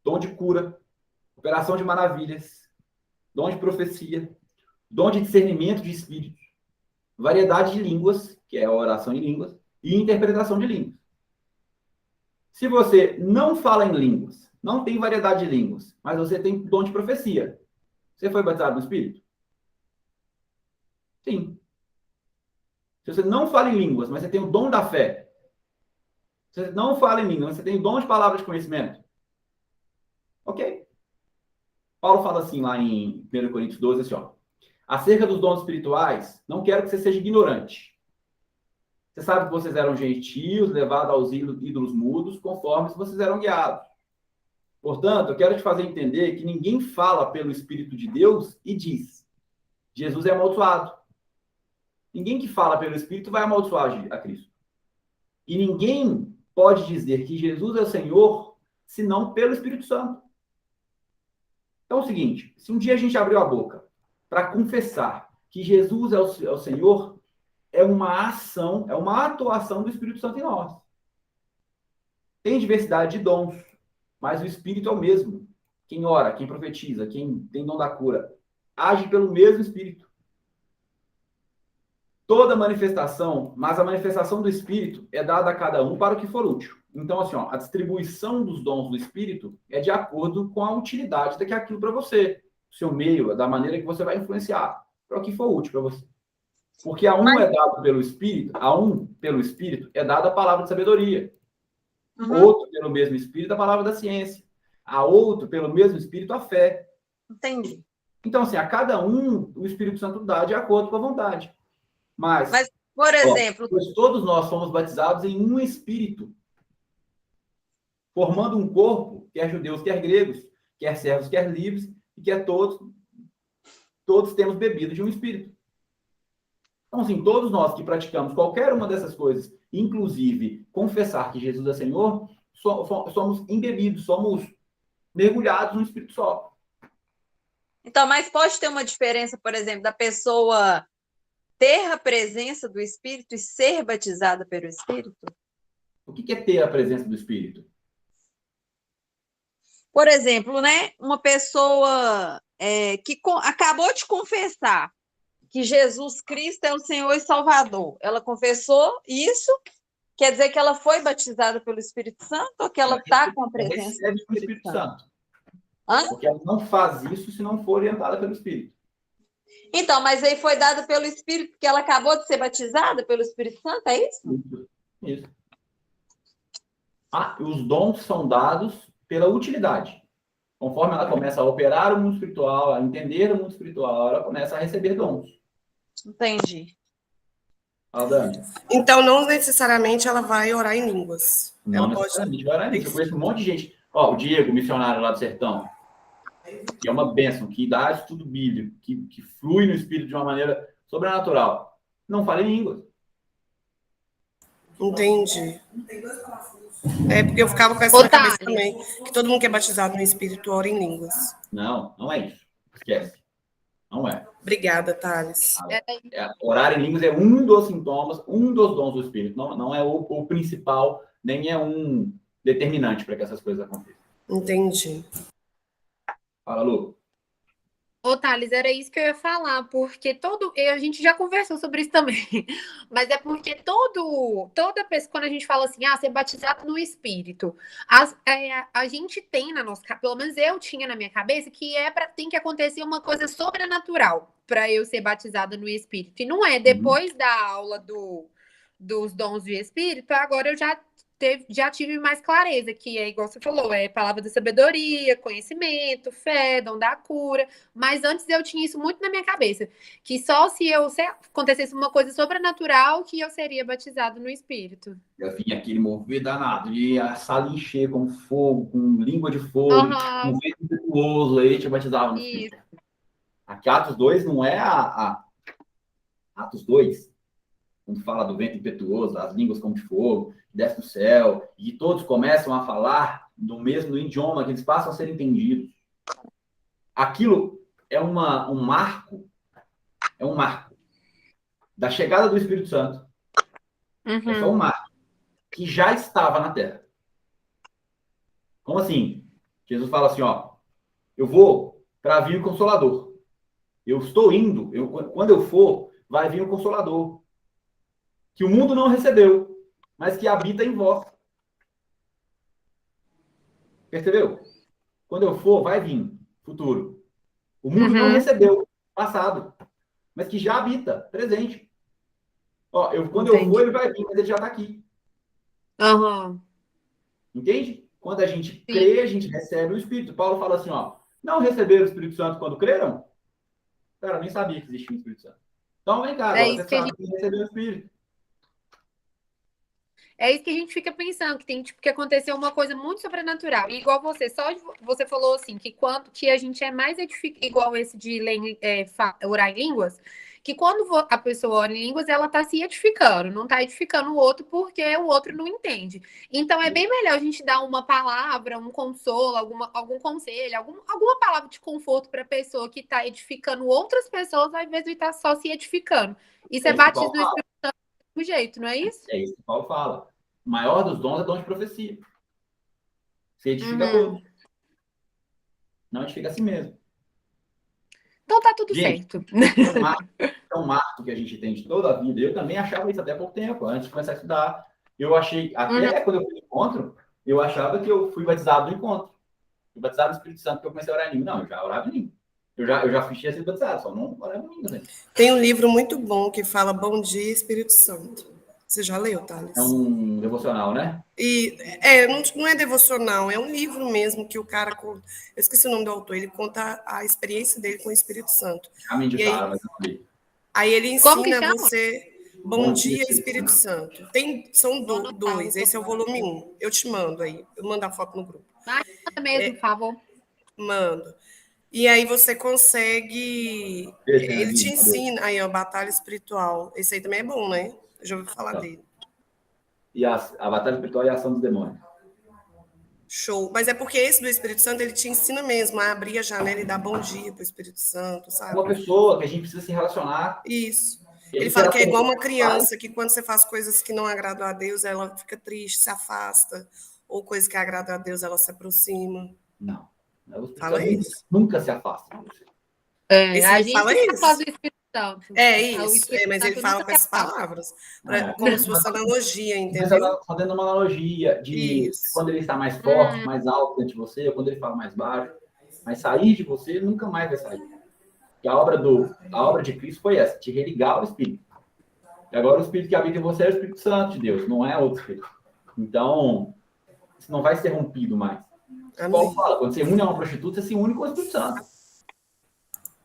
dom de cura, operação de maravilhas, dom de profecia, dom de discernimento de espírito, variedade de línguas, que é a oração em línguas, e interpretação de línguas. Se você não fala em línguas, não tem variedade de línguas, mas você tem dom de profecia, você foi batizado no Espírito? Sim. Se você não fala em línguas, mas você tem o dom da fé, se você não fala em línguas, mas você tem o dom de palavra de conhecimento, ok. Paulo fala assim lá em 1 Coríntios 12, assim, ó. Acerca dos dons espirituais, não quero que você seja ignorante. Você sabe que vocês eram gentios, levados aos ídolos mudos, conforme vocês eram guiados. Portanto, eu quero te fazer entender que ninguém fala pelo Espírito de Deus e diz: Jesus é amaldiçoado. Ninguém que fala pelo Espírito vai amaldiçoar a Cristo. E ninguém pode dizer que Jesus é o Senhor, senão pelo Espírito Santo. Então é o seguinte, se um dia a gente abriu a boca para confessar que Jesus é o Senhor, é uma ação, é uma atuação do Espírito Santo em nós. Tem diversidade de dons, mas o Espírito é o mesmo. Quem ora, quem profetiza, quem tem dom da cura, age pelo mesmo Espírito. Toda manifestação, mas a manifestação do Espírito é dada a cada um para o que for útil. Então, assim, ó, a distribuição dos dons do Espírito é de acordo com a utilidade daquilo para você. O seu meio, da maneira que você vai influenciar, para o que for útil para você. Porque a um é dado pelo Espírito, pelo Espírito, é dada a palavra de sabedoria. Outro, pelo mesmo Espírito, a palavra da ciência. A outro, pelo mesmo Espírito, a fé. Entendi. Então, assim, a cada um, o Espírito Santo dá de acordo com a vontade. Mas por exemplo... pois todos nós fomos batizados em um Espírito, formando um corpo, quer judeus, quer gregos, quer servos, quer livres, e quer todos temos bebido de um Espírito. Então, assim, todos nós que praticamos qualquer uma dessas coisas, inclusive confessar que Jesus é Senhor, somos embebidos, somos mergulhados no Espírito só. Então, mas pode ter uma diferença, por exemplo, da pessoa ter a presença do Espírito e ser batizada pelo Espírito? O que é ter a presença do Espírito? Por exemplo, né, uma pessoa que acabou de confessar que Jesus Cristo é o Senhor e Salvador. Ela confessou isso, quer dizer que ela foi batizada pelo Espírito Santo ou que ela está com a presença do Espírito Santo? Porque ela não faz isso se não for orientada pelo Espírito. Então, mas aí foi dada pelo Espírito porque ela acabou de ser batizada pelo Espírito Santo, é isso? Isso. Os dons são dados pela utilidade. Conforme ela começa a operar o mundo espiritual, a entender o mundo espiritual, ela começa a receber dons. Entendi. Dani. Então, não necessariamente ela vai orar em línguas. Não ela necessariamente vai orar em línguas. Eu conheço um monte de gente. O Diego, missionário lá do sertão, que é uma bênção, que dá estudo bíblico, que flui no espírito de uma maneira sobrenatural. Não fala em línguas. Entendi. É porque eu ficava com essa na cabeça também, que todo mundo que é batizado no Espírito ora em línguas. Não é isso. Esquece. Não é. Obrigada, Thales. Orar em línguas é um dos sintomas, um dos dons do Espírito. Não é o principal, nem é um determinante para que essas coisas aconteçam. Entendi. Fala, Lu. Ô, Thales, era isso que eu ia falar, porque a gente já conversou sobre isso também, mas é porque toda pessoa, quando a gente fala assim, ser batizado no Espírito, a gente tem na nossa, pelo menos eu tinha na minha cabeça, que tem que acontecer uma coisa sobrenatural para eu ser batizada no Espírito, e não é, depois da aula dos dons do Espírito, agora eu já tive mais clareza, que é igual você falou, é palavra da sabedoria, conhecimento, fé, dom da cura, mas antes eu tinha isso muito na minha cabeça, que só se acontecesse uma coisa sobrenatural que eu seria batizado no Espírito. Eu vinha aquele mover danado, de a sala encher com fogo, com língua de fogo, com vento impetuoso, aí te batizava no Espírito. Aqui Atos 2 não é Atos 2, quando fala do vento impetuoso, as línguas como de fogo, desce do céu, e todos começam a falar no mesmo idioma, que eles passam a ser entendidos. Aquilo é um marco da chegada do Espírito Santo. É só um marco que já estava na Terra. Como assim? Jesus fala assim, ó, eu vou para vir o Consolador. Eu estou indo, quando eu for, vai vir o Consolador, que o mundo não recebeu, mas que habita em vós. Percebeu? Quando eu for, vai vir, futuro. O mundo não recebeu, passado, mas que já habita, presente. Ó, quando eu for, ele vai vir, mas ele já está aqui. Entende? Quando a gente crê, a gente recebe o Espírito. Paulo fala assim, ó, não receberam o Espírito Santo quando creram? Cara, eu nem sabia que existia um Espírito Santo. Então, vem cá, agora você sabe que recebeu o Espírito. É isso que a gente fica pensando, que tem tipo, que aconteceu uma coisa muito sobrenatural. E igual você, você falou assim, que a gente é mais edificado, igual esse de orar em línguas, que quando a pessoa ora em línguas, ela está se edificando, não está edificando o outro porque o outro não entende. Então é bem melhor a gente dar uma palavra, um consolo, algum conselho, alguma palavra de conforto para a pessoa que está edificando outras pessoas, ao invés de estar só se edificando. Isso é batismo do Espírito Santo do jeito, não é isso? É isso que Paulo fala. O maior dos dons é dom de profecia. Você edifica todo. Não edifica a si mesmo. Então tá tudo Gente, certo. É um marco que a gente tem de toda a vida. Eu também achava isso até há pouco tempo, antes de começar a estudar. Eu achei, até quando eu fui no encontro, eu achava que eu fui batizado no encontro. Fui batizado no Espírito Santo, porque eu comecei a orar em língua. Não, eu já orava em língua. Eu já tinha sido batizado, só não orava em língua. Né? Tem um livro muito bom que fala Bom Dia, Espírito Santo. Você já leu, Thales? É um devocional, né? Não é devocional, é um livro mesmo que o cara... Eu esqueci o nome do autor. Ele conta a experiência dele com o Espírito Santo. Aí ele ensina você... Bom Dia, Espírito Santo. São dois. Esse é o volume 1. Eu te mando aí. Eu mando a foto no grupo. Manda mesmo, por favor. Mando. E aí você consegue... Ele te ensina... Aí, ó, Batalha Espiritual. Esse aí também é bom, né? Eu já ouvi falar dele. E a Batalha Espiritual e a Ação dos Demônios. Show. Mas é porque esse do Espírito Santo, ele te ensina mesmo a abrir a janela e dar bom dia para o Espírito Santo, sabe? Uma pessoa que a gente precisa se relacionar. Isso. Ele fala que é igual uma criança, que quando você faz coisas que não agradam a Deus, ela fica triste, se afasta. Ou coisas que agradam a Deus, ela se aproxima. Não. Fala isso. Nunca se afasta de você. A gente fala isso. É isso, mas ele fala com essas palavras, como se fosse analogia, entendeu? Mas fazendo uma analogia de quando ele está mais forte, mais alto dentro de você, ou quando ele fala mais baixo, mas sair de você nunca mais vai sair. E a obra de Cristo foi essa, te religar ao Espírito. E agora o Espírito que habita em você é o Espírito Santo de Deus, não é outro Espírito. Então, isso não vai ser rompido mais. Paulo fala, quando você une a uma prostituta, você se une com o Espírito Santo.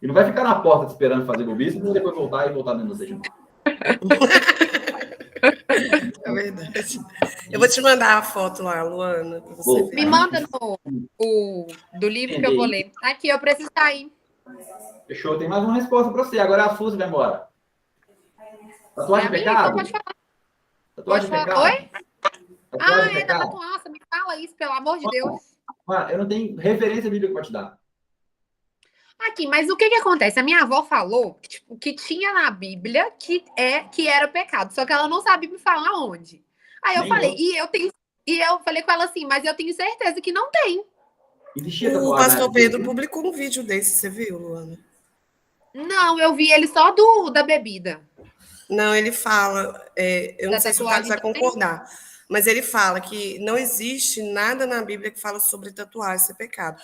E não vai ficar na porta te esperando fazer bobice e depois voltar dentro da igreja. É verdade. Eu vou te mandar a foto lá, Luana. Pra você ver. Me manda do livro que eu vou ler. Aqui, eu preciso sair. Fechou, tem mais uma resposta para você. Agora a Suzy vai embora. Tatuagem de pecado? Então pode falar. Tatuagem de pecado? Oi? É da tatuagem. Me fala isso, pelo amor de Deus. Eu não tenho referência bíblica para te dar. Aqui, mas o que acontece? A minha avó falou que tinha na Bíblia que era pecado, só que ela não sabia me falar onde. Aí eu falei, e eu falei com ela assim, mas eu tenho certeza que não tem. O pastor Pedro publicou um vídeo desse, você viu, Luana? Não, eu vi ele só da bebida. Não, ele fala, eu não sei se o Carlos vai concordar, mas ele fala que não existe nada na Bíblia que fala sobre tatuagem ser pecado.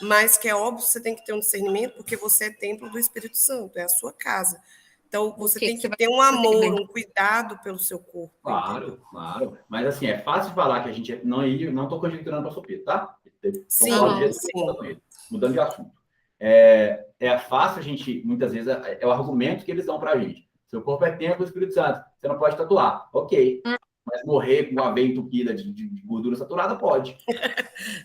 Mas que é óbvio, você tem que ter um discernimento, porque você é templo do Espírito Santo, é a sua casa. Então, você tem que ter um amor, um cuidado pelo seu corpo. Claro, claro. Mas, assim, é fácil falar que a gente não estou conjecturando para o Pedro, tá? Sim. Mudando de assunto. É fácil a gente, muitas vezes, é o argumento que eles dão para a gente. Seu corpo é templo do Espírito Santo, você não pode tatuar. Ok. Mas morrer com uma veia entupida de gordura saturada pode.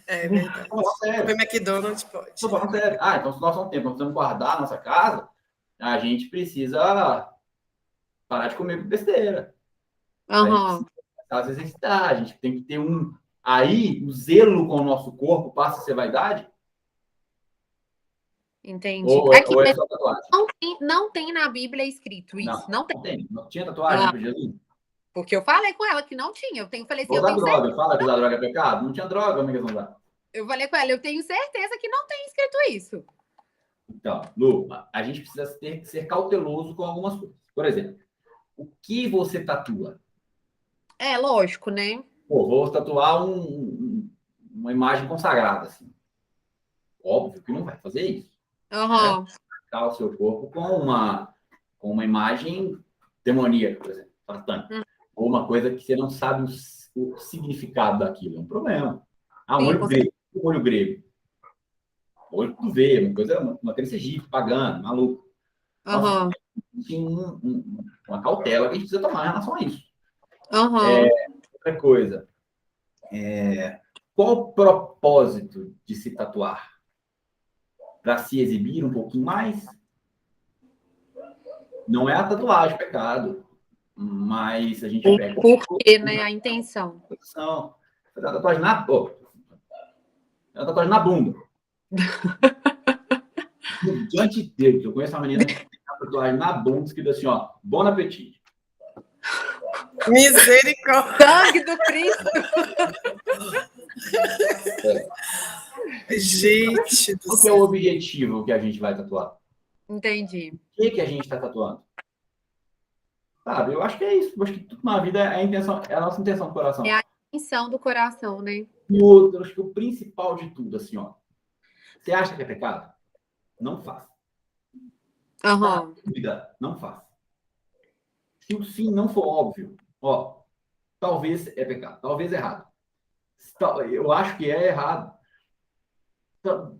É verdade. Comer McDonald's pode. Estou falando sério. Então se nós somos tempo, nós precisamos guardar a nossa casa, a gente precisa parar de comer besteira. Às vezes a gente tem que ter Aí, o zelo com o nosso corpo passa a ser vaidade? Entendi. Ou é só tatuagem? Não tem na Bíblia escrito isso. Não tem. Não tinha tatuagem para Jesus? Porque eu falei com ela que não tinha. Falei assim, Usar droga. Fala que usar droga é pecado? Não tinha droga, como é que eles vão usar? Eu falei com ela, eu tenho certeza que não tem escrito isso. Então, Lu, a gente precisa ser cauteloso com algumas coisas. Por exemplo, o que você tatua? É, lógico, né? Pô, vou tatuar uma imagem consagrada, assim. Óbvio que não vai fazer isso. Aham. Tá o seu corpo com uma imagem demoníaca, por exemplo, satânica. Ou uma coisa que você não sabe o significado daquilo. É um problema. Ah, um Sim, olho com grego. Um olho grego. Olho do V, uma coisa, uma crença egípcia, pagana, maluco. Aham. Tem uma cautela que a gente precisa tomar em relação a isso. Aham. Outra coisa. Qual o propósito de se tatuar? Para se exibir um pouquinho mais? Não é a tatuagem o pecado, mas a gente pega... Por quê, né? A intenção. Não, fazer uma tatuagem uma tatuagem na bunda. Diante de Deus, eu conheço uma menina que tem uma tatuagem na bunda escrito assim, ó, Bon Appetit. Misericórdia. Sangue do Cristo. Gente do Qual que é o céu. objetivo que a gente vai tatuar? Entendi. O que a gente está tatuando? Sabe, eu acho que é isso. Eu acho que tudo na vida é a intenção, é a nossa intenção do coração. É a intenção do coração, né? E outro, acho que o principal de tudo, assim, ó. Você acha que é pecado? Não faça. Aham. Dúvida, não faça. Se o sim não for óbvio, ó, talvez é pecado, talvez é errado. Eu acho que é errado.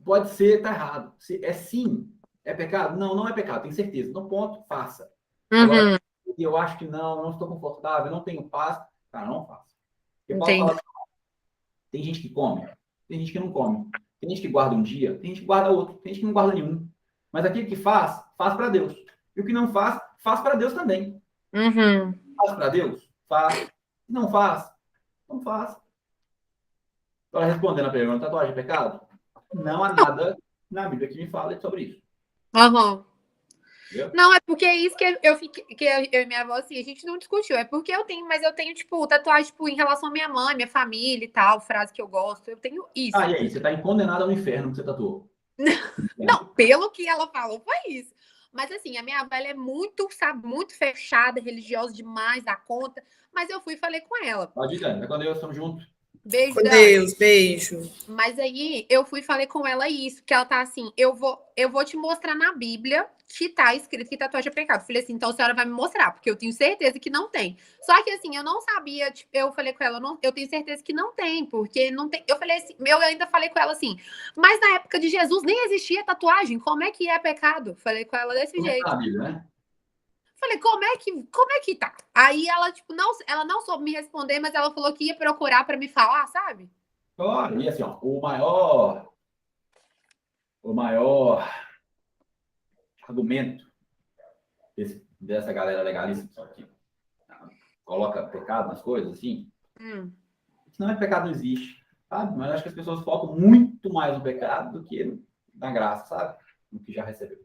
Pode ser, tá errado. Se é sim, é pecado? Não, não é pecado, tenho certeza. No ponto, faça. Agora, Uhum. eu acho que não estou confortável, não tenho paz, cara, não faça. Porque Paulo Entendi. fala assim, tem gente que come, tem gente que não come. Tem gente que guarda um dia, tem gente que guarda outro, tem gente que não guarda nenhum. Mas aquele que faz para Deus. E o que não faz para Deus também. Uhum. Faz para Deus? Faz. Não faz? Não faz. Agora, respondendo a pergunta, tatuagem é pecado? Não há nada na Bíblia que me fale sobre isso. Aham. Entendeu? Não, é porque é isso que eu e minha avó, assim, a gente não discutiu. É porque eu tenho, tipo, tatuagem, tipo, em relação à minha mãe, minha família e tal, frase que eu gosto. Eu tenho isso. Ah, e aí? Você está condenado ao inferno que você tatuou. Não, pelo que ela falou, foi isso. Mas assim, a minha avó ela é muito, sabe, muito fechada, religiosa demais da conta. Mas eu fui e falei com ela. Pode ir, Dani. Vai com Deus, estamos juntos. Beijo, Com Dani. Deus, beijo. Mas aí eu fui e falei com ela isso, que ela tá assim, eu vou te mostrar na Bíblia que tá escrito que tatuagem é pecado. Eu falei assim, então a senhora vai me mostrar, porque eu tenho certeza que não tem. Só que assim, eu não sabia, tipo, eu falei com ela, eu tenho certeza que não tem, porque não tem. Eu falei assim, eu ainda falei com ela assim, mas na época de Jesus nem existia tatuagem, como é que é pecado? Falei com ela desse jeito. Na Bíblia, né? Falei, como é que tá? Aí ela, tipo, ela não soube me responder, mas ela falou que ia procurar pra me falar, sabe? Claro, e assim, ó, o maior argumento dessa galera legalista só que coloca pecado nas coisas, assim, não é pecado, não existe, sabe? Mas acho que as pessoas focam muito mais no pecado do que na graça, sabe? No que já recebeu.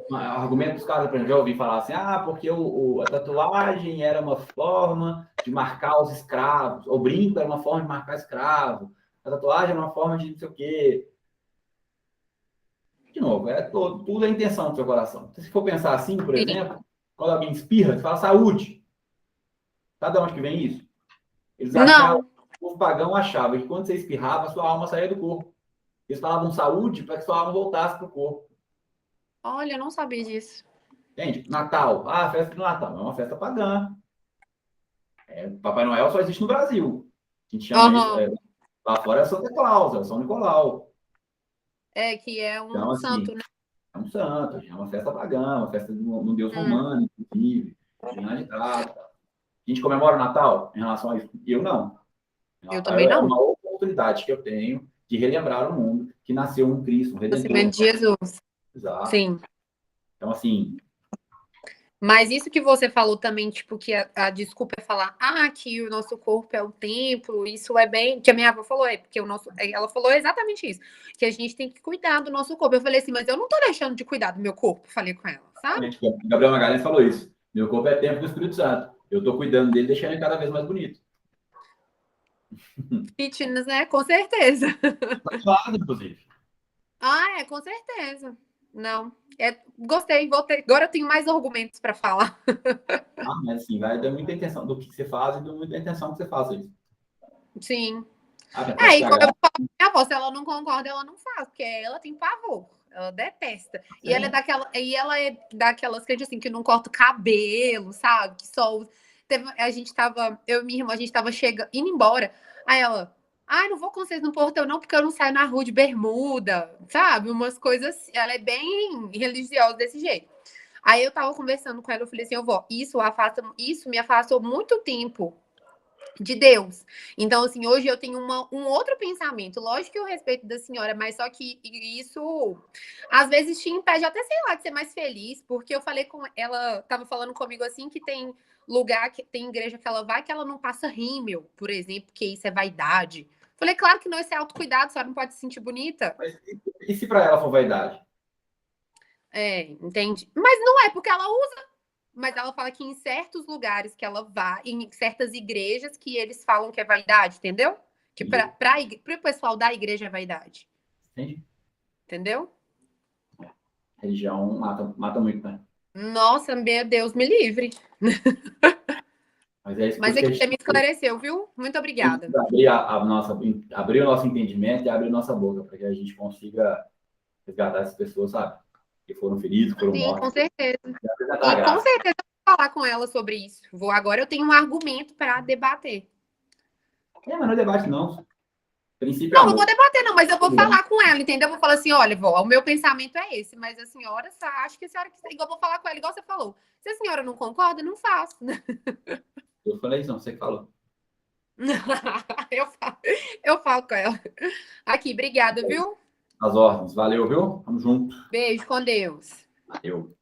O argumento dos caras, por exemplo, já ouvi falar assim, porque a tatuagem era uma forma de marcar os escravos, o brinco era uma forma de marcar escravo, a tatuagem era uma forma de não sei o quê. De novo, tudo é a intenção do seu coração. Se for pensar assim, por exemplo, quando alguém espirra, você fala saúde. Sabe de onde que vem isso? Eles achavam, o pagão achava que quando você espirrava, sua alma saía do corpo. Eles falavam saúde para que sua alma voltasse para o corpo. Olha, eu não sabia disso. Entende? Natal. A festa do Natal é uma festa pagã. Papai Noel só existe no Brasil. A gente chama isso. Lá fora é Santa Claus, é São Nicolau. Que é um então, santo, assim, né? É um santo, é uma festa pagã, uma festa de um deus romano, inclusive. A gente comemora o Natal em relação a isso? Eu não. Eu também não. É uma oportunidade que eu tenho de relembrar o mundo que nasceu um Cristo, um Redentor. Nascimento de Jesus. Exato. Sim. Então, assim... Mas isso que você falou também, tipo, que a desculpa é falar, que o nosso corpo é o templo, isso é bem... Que a minha avó falou, porque ela falou exatamente isso, que a gente tem que cuidar do nosso corpo. Eu falei assim, mas eu não tô deixando de cuidar do meu corpo, falei com ela, sabe? Gabriel Magalhães falou isso. Meu corpo é templo do Espírito Santo. Eu tô cuidando dele, deixando ele cada vez mais bonito. Fitness, né? Com certeza. Claro, inclusive. Com certeza. Não. Gostei, agora eu tenho mais argumentos para falar. Mas assim, vai ter muita intenção do que você faz e muita intenção que você faça isso. Sim. Até E como eu falo com minha avó, se ela não concorda, ela não faz, porque ela tem pavor, ela detesta. E ela é daquelas que assim, que não corta o cabelo, sabe? Que só usa. Eu e minha irmã, a gente tava indo embora. Aí ela, não vou com vocês no portão, não, porque eu não saio na rua de bermuda, sabe? Umas coisas assim. Ela é bem religiosa desse jeito. Aí eu tava conversando com ela, eu falei assim, vó, isso me afastou muito tempo de Deus. Então, assim, hoje eu tenho um outro pensamento. Lógico que eu respeito da senhora, mas só que isso às vezes te impede até, sei lá, de ser mais feliz, porque eu falei com ela, tava falando comigo assim que tem lugar, que tem igreja que ela vai que ela não passa rímel, por exemplo, que isso é vaidade. Falei, claro que não, isso é autocuidado, a senhora não pode se sentir bonita. Mas e se para ela for vaidade? Entende? Mas não é porque ela usa. Mas ela fala que em certos lugares que ela vai, em certas igrejas, que eles falam que é vaidade, entendeu? Que para o pessoal da igreja é vaidade. Entende? Entendeu? Religião mata muito, né? Nossa, meu Deus, me livre. Mas é isso Mas que aqui você me esclareceu, viu? Muito obrigada. Abrir o nosso entendimento e abrir nossa boca, para que a gente consiga resgatar essas pessoas, sabe? Que foram feridas, foram Sim, mortas. com certeza. E E com certeza eu vou falar com ela sobre isso. Agora eu tenho um argumento para debater. Mas não é debate, não. Princípio é Não, não amor. vou debater, não, mas eu vou falar com ela, entendeu? Eu vou falar assim: olha, vó, o meu pensamento é esse, mas a senhora acha que a senhora. Igual eu vou falar com ela, igual você falou. Se a senhora não concorda, não faço. Eu falei isso, não, você que falou. eu falo com ela. Aqui, obrigada, viu? As ordens. Valeu, viu? Tamo junto. Beijo, com Deus. Valeu.